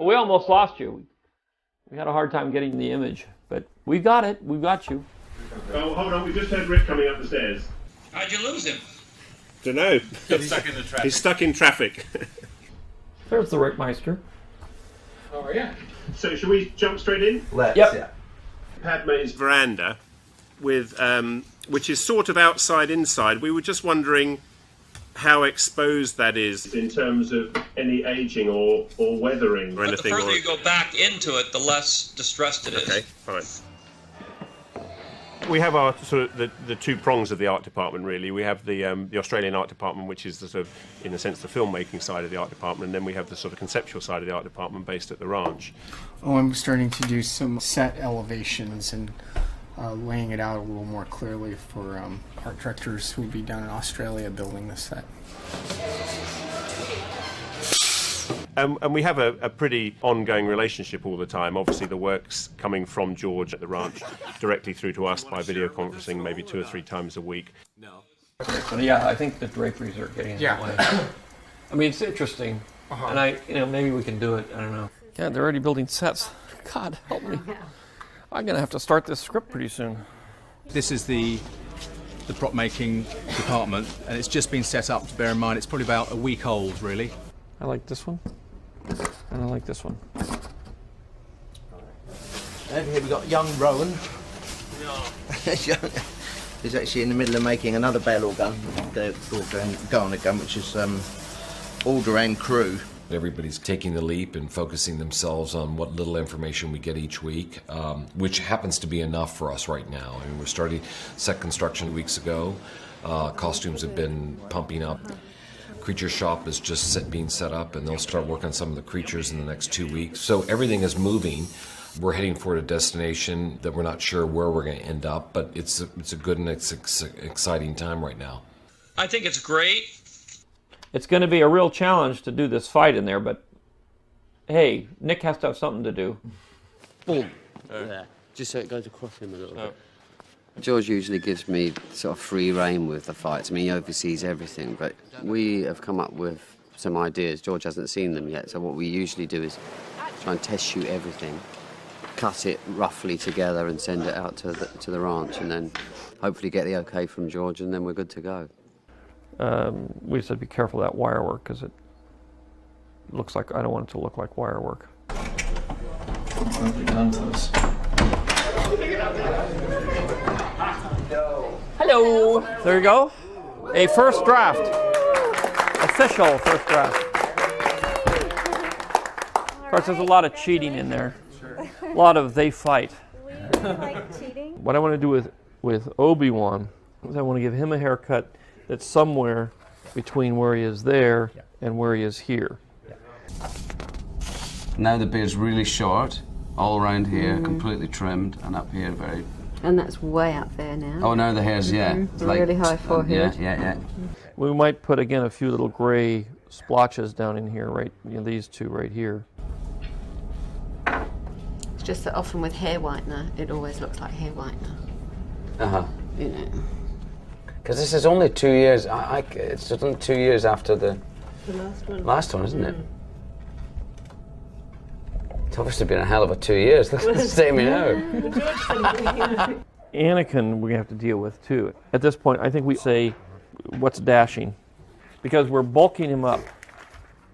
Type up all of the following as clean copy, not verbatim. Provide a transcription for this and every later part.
We almost lost you. We had a hard time getting the image, but we got it. We got you. Oh, hold on. We just heard Rick coming up the stairs. How'd you lose him? Dunno. He's stuck in the traffic. He's stuck in traffic. There's the Rickmeister. How are you? So, should we jump straight in? Let's, Yep. yeah. Padme's veranda, with which is sort of outside inside. We were just wondering how exposed that is in terms of any aging or weathering or anything. The further you go back into it, the less distressed it is. Okay, fine. We have our sort of the two prongs of the art department, really. We have the Australian art department, which is the sort of, in a sense, the filmmaking side of the art department, and then we have the sort of conceptual side of the art department based at the ranch. Oh, I'm starting to do some set elevations and laying it out a little more clearly for art directors who will be down in Australia building the set. And we have a pretty ongoing relationship all the time. Obviously, the work's coming from George at the ranch directly through to us by video conferencing maybe 2 or 3 times a week. No. But yeah, I think the draperies are getting in the way. I mean, it's interesting, and maybe we can do it. I don't know. Yeah, they're already building sets. God help me. I'm gonna have to start this script pretty soon. This is the prop making department, and it's just been set up. To bear in mind, it's probably about a week old, really. I like this one, and I like this one. Over here we've got young Rowan. He's actually in the middle of making another bell organ, the Garner gun, which is all-terrain crew. Everybody's taking the leap and focusing themselves on what little information we get each week, which happens to be enough for us right now. I mean, we're starting set construction weeks ago. Costumes have been pumping up. Creature shop is just being set up, and they'll start working on some of the creatures in the next 2 weeks. So everything is moving. We're heading for a destination that we're not sure where we're going to end up, but it's a good and exciting time right now. I think it's great. It's going to be a real challenge to do this fight in there, but hey, Nick has to have something to do. Boom. Yeah. Just so it goes across him a little bit. George usually gives me sort of free rein with the fights. I mean, he oversees everything, but we have come up with some ideas. George hasn't seen them yet, so what we usually do is try and test shoot everything, cut it roughly together and send it out to the ranch, and then hopefully get the okay from George, and then we're good to go. We just have to be careful of that wire work, because it looks like, I don't want it to look like wire work. Hello! There you go. A first draft. Official first draft. Of course, there's a lot of cheating in there. A lot of they fight. Like cheating? What I want to do with Obi-Wan is I want to give him a haircut that's somewhere between where he is there and where he is here. Now the beard's really short, all around here, completely trimmed, and up here very... And that's way up there now. Oh, now the hair's, it's really high forehead. Yeah. We might put, again, a few little gray splotches down in here, right? These two right here. It's just that often with hair whitener, it always looks like hair whitener. You know. Because this is only 2 years, it's only 2 years after the last one, isn't it? It's obviously been a hell of a 2 years. Look at the same now. Anakin we have to deal with too. At this point, I think we say, what's dashing? Because we're bulking him up.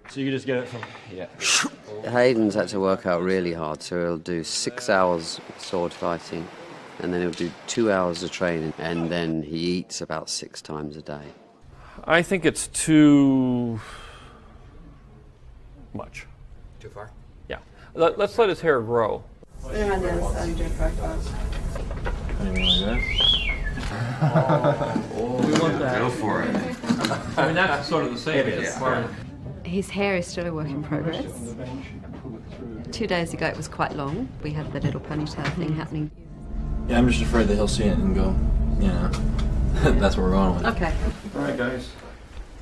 So you just get it from... Yeah. Hayden's had to work out really hard, so he'll do 6 hours sword fighting, and then he'll do 2 hours of training, and then he eats about 6 times a day. I think it's too much. Too far? Yeah. Let's let his hair grow. Around the other side of your profile. Anything like We want that. Go for it. I mean, that's sort of the same. His hair is still a work in progress. 2 days ago it was quite long. We had the little ponytail thing happening. Yeah, I'm just afraid that he'll see it and go, that's what we're going with. Okay. All right, guys.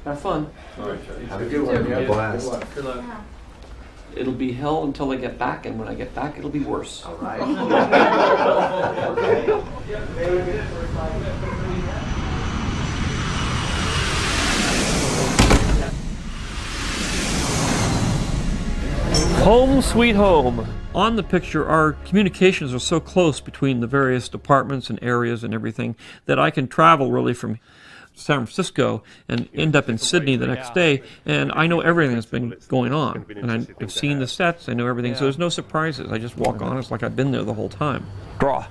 Have fun. All right, Have a good one. Yeah, blast. Good luck. It'll be hell until I get back, and when I get back, it'll be worse. All right. Home sweet home. On the picture, our communications are so close between the various departments and areas and everything that I can travel really from San Francisco and end up in Sydney the next day, and I know everything that's been going on. And I've seen the sets, I know everything, so there's no surprises. I just walk on, it's like I've been there the whole time. Draw.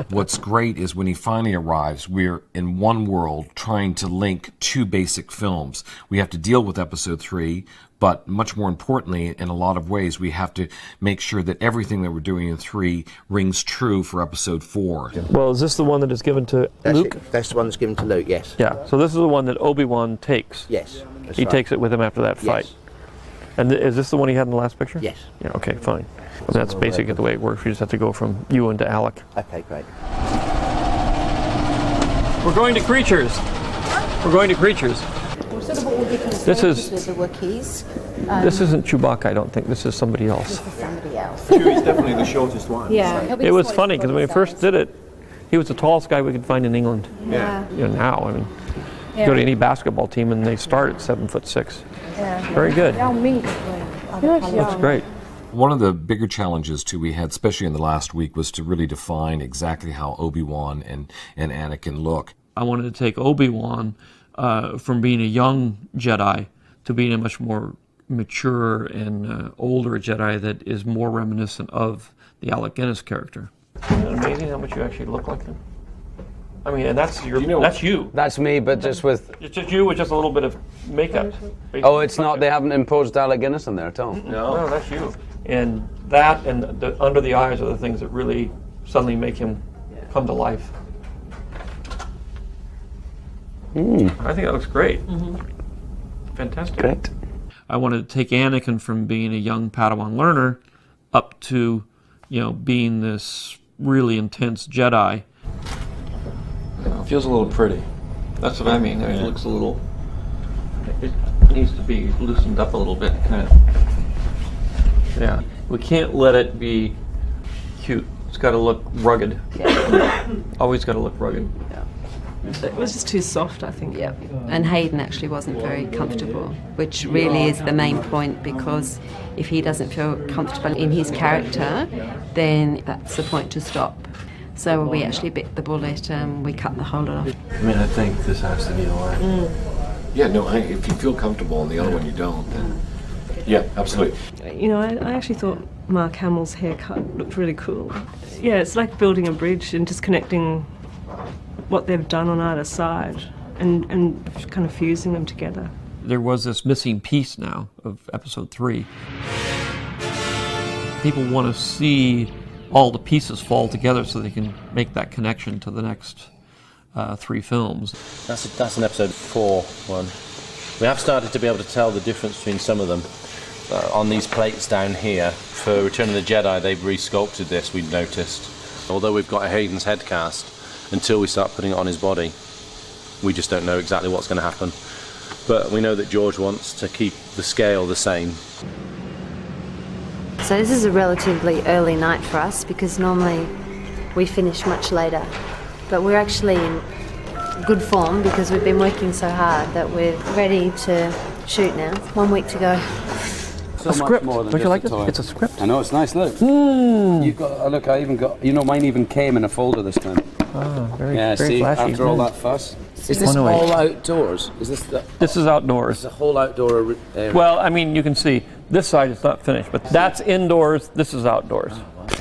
What's great is when he finally arrives, we're in one world trying to link two basic films. We have to deal with episode 3, but much more importantly, in a lot of ways, we have to make sure that everything that we're doing in 3 rings true for episode 4. Well, is this the one that is given to Luke? That's the one that's given to Luke, yes. Yeah, so this is the one that Obi-Wan takes. Yes. He takes it with him after that fight. Yes. And is this the one he had in the last picture? Yes. Yeah, okay, fine. And that's basically the way it works. You just have to go from Ewan to Alec. Okay, great. We're going to creatures. We're going to creatures. This is. This isn't Chewbacca, I don't think. This is somebody else. This is somebody else. Chewie's definitely the shortest one. Yeah. It was funny because when we first did it, he was the tallest guy we could find in England. Yeah. You know, now, I mean, you go to any basketball team and they start at 7'6". Yeah. Very good. Looks Looks great. One of the bigger challenges, too, we had, especially in the last week, was to really define exactly how Obi-Wan and Anakin look. I wanted to take Obi-Wan from being a young Jedi to being a much more mature and older Jedi that is more reminiscent of the Alec Guinness character. Isn't it amazing how much you actually look like him? I mean, and that's that's you. That's me, but just with... It's just you with just a little bit of makeup. Oh, it's not, they haven't imposed Alec Guinness on there at all? No, that's you. And that and the under the eyes are the things that really suddenly make him come to life. I think that looks great. Fantastic. Great. I wanted to take Anakin from being a young Padawan learner up to, being this really intense Jedi. It feels a little pretty. That's what I mean. It looks a little... It needs to be loosened up a little bit, kind of. Yeah. We can't let it be cute. It's got to look rugged. Always got to look rugged. It was just too soft, I think. Yep. And Hayden actually wasn't very comfortable, which really is the main point, because if he doesn't feel comfortable in his character, then that's the point to stop. So we actually bit the bullet and we cut the whole lot off. I mean, I think this has to be the way. Yeah, no, if you feel comfortable and the other one you don't, then... Yeah, absolutely. I actually thought Mark Hamill's haircut looked really cool. Yeah, it's like building a bridge and just connecting what they've done on either side and kind of fusing them together. There was this missing piece now of episode 3. People want to see all the pieces fall together so they can make that connection to the next 3 films. That's an episode 4 one. We have started to be able to tell the difference between some of them. On these plates down here, for Return of the Jedi, they've resculpted this, we've noticed. Although we've got a Hayden's head cast, until we start putting it on his body, we just don't know exactly what's going to happen. But we know that George wants to keep the scale the same. So this is a relatively early night for us, because normally we finish much later. But we're actually in good form because we've been working so hard that we're ready to shoot now. 1 week to go. So a script. More than Don't you like it? It's a script. I know, it's nice. Look. You've got. Look, I even got. Mine even came in a folder this time. Oh, very see, flashy. After all that fuss. Is this all outdoors? Is this the? This is outdoors. It's a whole outdoor area. Well, I mean, you can see this side is not finished, but that's indoors. This is outdoors.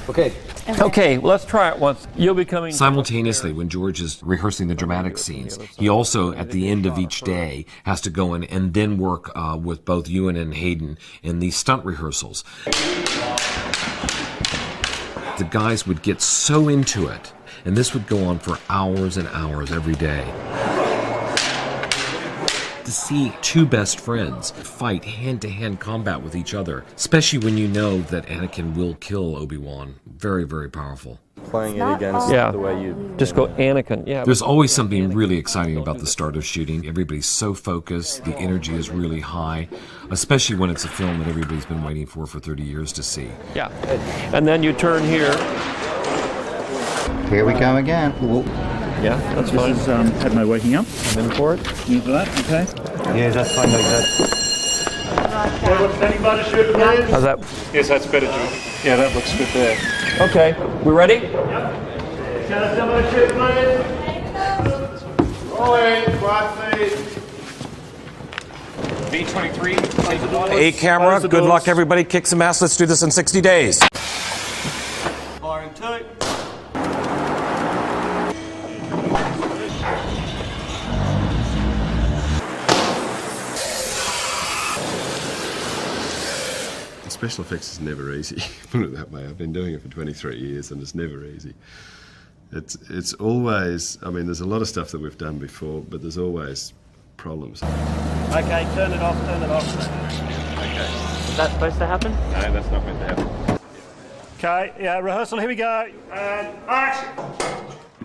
Okay. Okay, well, let's try it once. You'll be coming... Simultaneously, when George is rehearsing the dramatic scenes, he also, at the end of each day, has to go in and then work with both Ewan and Hayden in these stunt rehearsals. The guys would get so into it, and this would go on for hours and hours every day. To see 2 best friends fight hand-to-hand combat with each other, especially when you know that Anakin will kill Obi-Wan. Very, very powerful. Playing it against the way you... Just go Anakin, yeah. There's always something really exciting about the start of shooting. Everybody's so focused, the energy is really high, especially when it's a film that everybody's been waiting for 30 years to see. Yeah, and then you turn here. Here we go again. Whoa. Yeah, that's fine. This is Padme waking up. I'm in for it. You for that? Okay. Yeah, that's fine like that. Everyone standing by to shoot, please. How's that? Yes, that's better, George. Yeah, that looks good there. Okay, we ready? Stand by to shoot, please. Roll in, quiet please. B-23. A camera, good luck everybody, kick some ass, let's do this in 60 days. Firing two. Special effects is never easy, put it that way. I've been doing it for 23 years and it's never easy. It's always, I mean, there's a lot of stuff that we've done before, but there's always problems. Okay, turn it off, turn it off. Okay. Is that supposed to happen? No, that's not meant to happen. Okay, yeah, rehearsal, here we go. And action!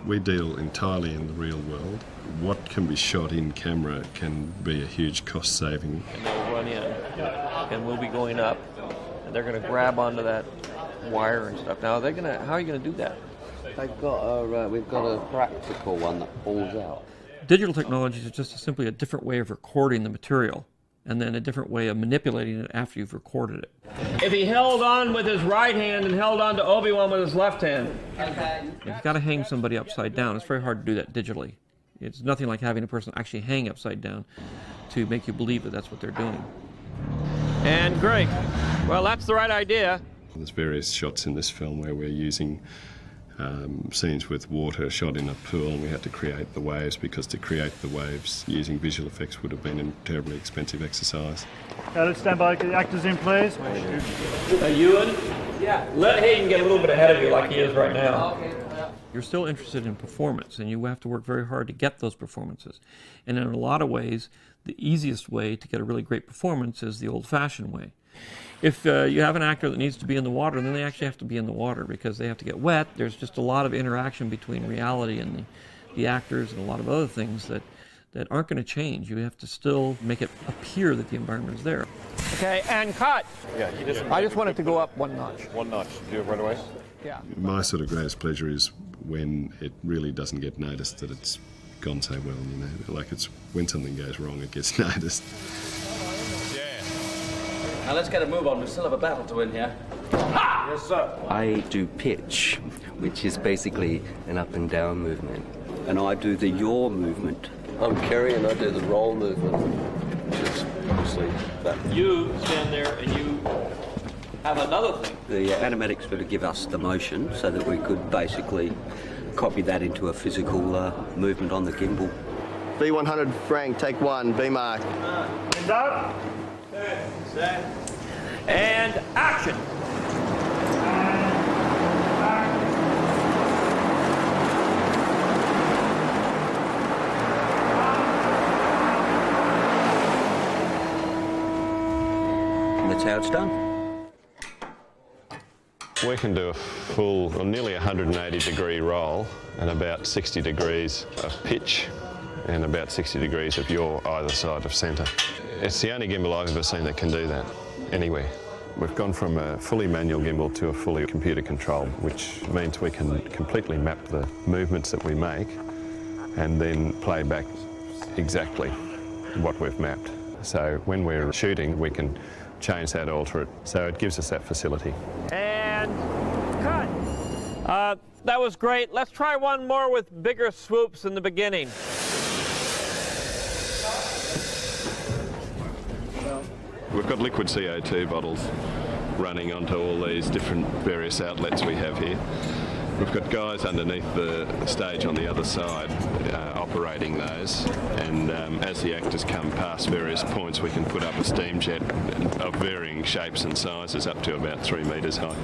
We deal entirely in the real world. What can be shot in camera can be a huge cost saving. And they'll run in, and we'll be going up, and they're going to grab onto that wire and stuff. Now, how are you going to do that? We've got a practical one that pulls out. Digital technologies is just simply a different way of recording the material, and then a different way of manipulating it after you've recorded it. If he held on with his right hand and held on to Obi-Wan with his left hand. Okay. You've got to hang somebody upside down. It's very hard to do that digitally. It's nothing like having a person actually hang upside down to make you believe that that's what they're doing. And great. Well, that's the right idea. There's various shots in this film where we're using scenes with water shot in a pool, and we had to create the waves because to create the waves using visual effects would have been a terribly expensive exercise. Okay, let's stand by. The actors in, please. Ewan? Yeah. Let Hayden get a little bit ahead of you like he is right now. Okay. You're still interested in performance, and you have to work very hard to get those performances. And in a lot of ways, the easiest way to get a really great performance is the old-fashioned way. If you have an actor that needs to be in the water, then they actually have to be in the water because they have to get wet. There's just a lot of interaction between reality and the actors and a lot of other things that aren't going to change. You have to still make it appear that the environment is there. Okay, and cut. Yeah, I just want it to go up one notch. One notch. Do it right away? Yeah. My sort of greatest pleasure is when it really doesn't get noticed that it's gone so well, you know. Like it's when something goes wrong, it gets noticed. Now let's get a move on. We still have a battle to win here. Ha! Yes, sir. I do pitch, which is basically an up and down movement. And I do the yaw movement. I'm Kerry and I do the roll movement, which is obviously that. You stand there and you have another thing. The animatics were to give us the motion so that we could basically copy that into a physical movement on the gimbal. B100 Frank, take one, B mark. Hands up. Set. And action. And that's how it's done. We can do a full, or nearly 180-degree roll and about 60 degrees of pitch and about 60 degrees of yaw either side of centre. It's the only gimbal I've ever seen that can do that anywhere. We've gone from a fully manual gimbal to a fully computer controlled, which means we can completely map the movements that we make and then play back exactly what we've mapped. So when we're shooting, we can change that, alter it, so it gives us that facility. And cut. That was great. Let's try one more with bigger swoops in the beginning. We've got liquid CO2 bottles running onto all these different various outlets we have here. We've got guys underneath the stage on the other side operating those, and as the actors come past various points, we can put up a steam jet of varying shapes and sizes up to about 3 metres high.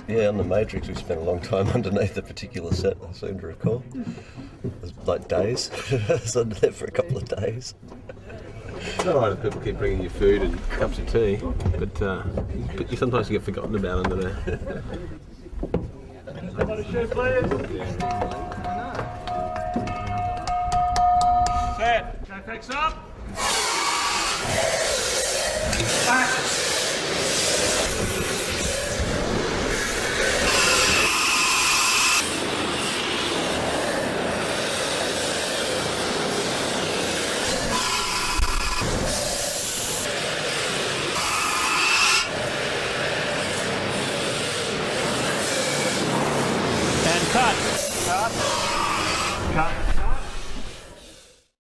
Yeah, on the Matrix we spent a long time underneath the particular set, I seem to recall. It was like days. I was under there for a couple of days. It's not right if people keep bringing you food and cups of tea, but you sometimes get forgotten about under there. Somebody shoot, please. Set. Okay, fix up. Action. Cut.